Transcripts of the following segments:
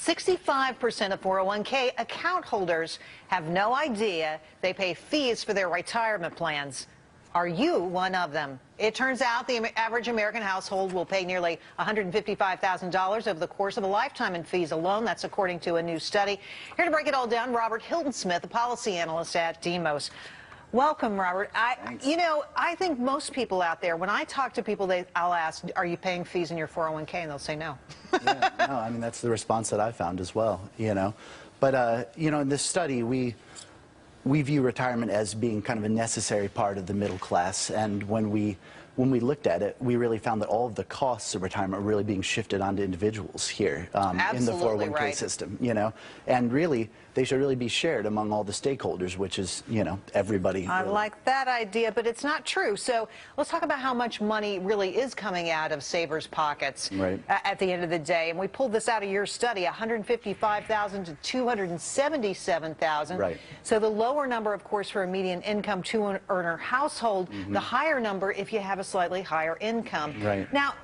65% of 401k account holders have no idea they pay fees for their retirement plans. Are you one of them? It turns out the average American household will pay nearly $155,000 over the course of a lifetime in fees alone. That's according to a new study. Here to break it all down, Robert Hiltonsmith, a policy analyst at Demos. Welcome, Robert. I think most people out there, when I talk to people, I'll ask, are you paying fees in your 401k? And they'll say no. Yeah, no, I mean, that's the response that I found as well, But, in this study, we view retirement as being kind of a necessary part of the middle class. And when we looked at it, we really found that all of the costs of retirement are really being shifted onto individuals here in the 401k system, And really, they should really be shared among all the stakeholders, which is, everybody. I like that idea, but it's not true. So let's talk about how much money really is coming out of savers' pockets at the end of the day. And we pulled this out of your study, $155,000 to $277,000. Right. So the lower number, of course, for a median income two-earner household, the higher number if you have a slightly higher income. Right. Now,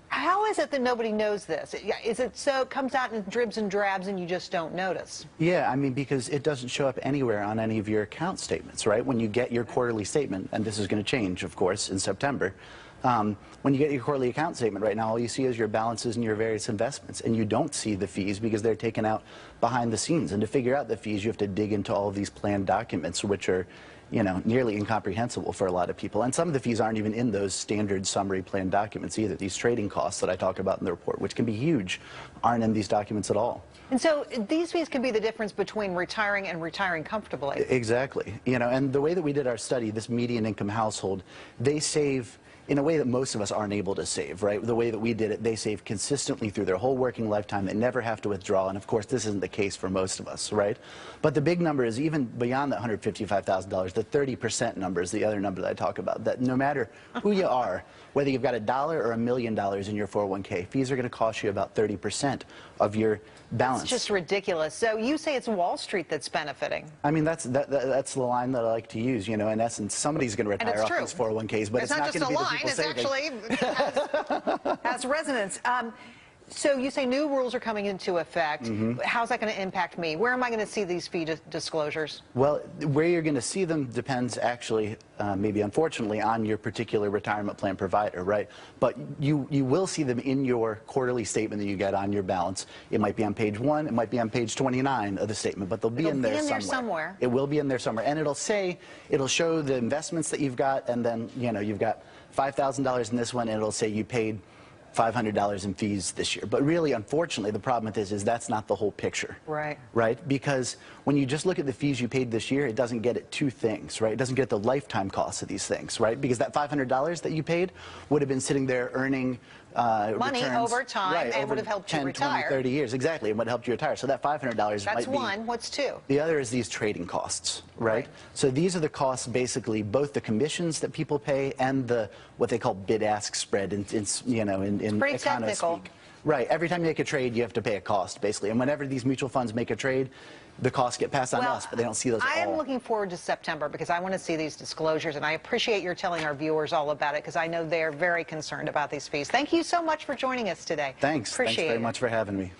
how is it that nobody knows this? Is it so it comes out in dribs and drabs and you just don't notice? Yeah, I mean, because it doesn't show up anywhere on any of your account statements, right? When you get your quarterly statement, and this is going to change, of course, in September, when you get your quarterly account statement right now, all you see is your balances and your various investments, and you don't see the fees because they're taken out behind the scenes. And to figure out the fees, you have to dig into all of these plan documents, which are nearly incomprehensible for a lot of people. And some of the fees aren't even in those standard summary plan documents either. These trading costs that I talk about in the report, which can be huge, aren't in these documents at all. And so these fees can be the difference between retiring and retiring comfortably. Exactly. And the way that we did our study, this median income household, they save in a way that most of us aren't able to save, right? The way that we did it, they save consistently through their whole working lifetime. They never have to withdraw, and of course, this isn't the case for most of us, right? But the big number is even beyond that $155,000, the 30% number is the other number that I talk about, that no matter who you are, whether you've got $1 or $1 million in your 401k, fees are going to cost you about 30% of your balance. It's just ridiculous. So you say it's Wall Street that's benefiting. I mean, that's the line that I like to use, in essence, somebody's going to retire off these 401ks, but it's not going to be the people saving. It's actually has resonance. So you say new rules are coming into effect. How's that going to impact me? Where am I going to see these fee disclosures? Well, where you're going to see them depends actually, maybe unfortunately, on your particular retirement plan provider, right? But you will see them in your quarterly statement that you get on your balance. It might be on page 1, it might be on page 29 of the statement, but they'll be in there somewhere. It will be in there somewhere, and it'll show the investments that you've got, and then you've got $5,000 in this one, and it'll say you paid $500 in fees this year. But really, unfortunately, the problem with this is that's not the whole picture. Right. Right? Because when you just look at the fees you paid this year, it doesn't get at two things, right? It doesn't get the lifetime costs of these things, right? Because that $500 that you paid would have been sitting there earning money returns, over time, and would have helped 10, you retire. 20, 30 years. Exactly. It would have helped you retire. So that $500 That's might be... one. What's two? The other is these trading costs, right? So these are the costs, basically, both the commissions that people pay and the what they call bid-ask spread in econo speak. Right. Every time you make a trade, you have to pay a cost, basically. And whenever these mutual funds make a trade, the costs get passed on to us, but they don't see those at all. I am looking forward to September because I want to see these disclosures, and I appreciate your telling our viewers all about it because I know they're very concerned about these fees. Thank you so much for joining us today. Thanks. Appreciate Thanks very much for having me.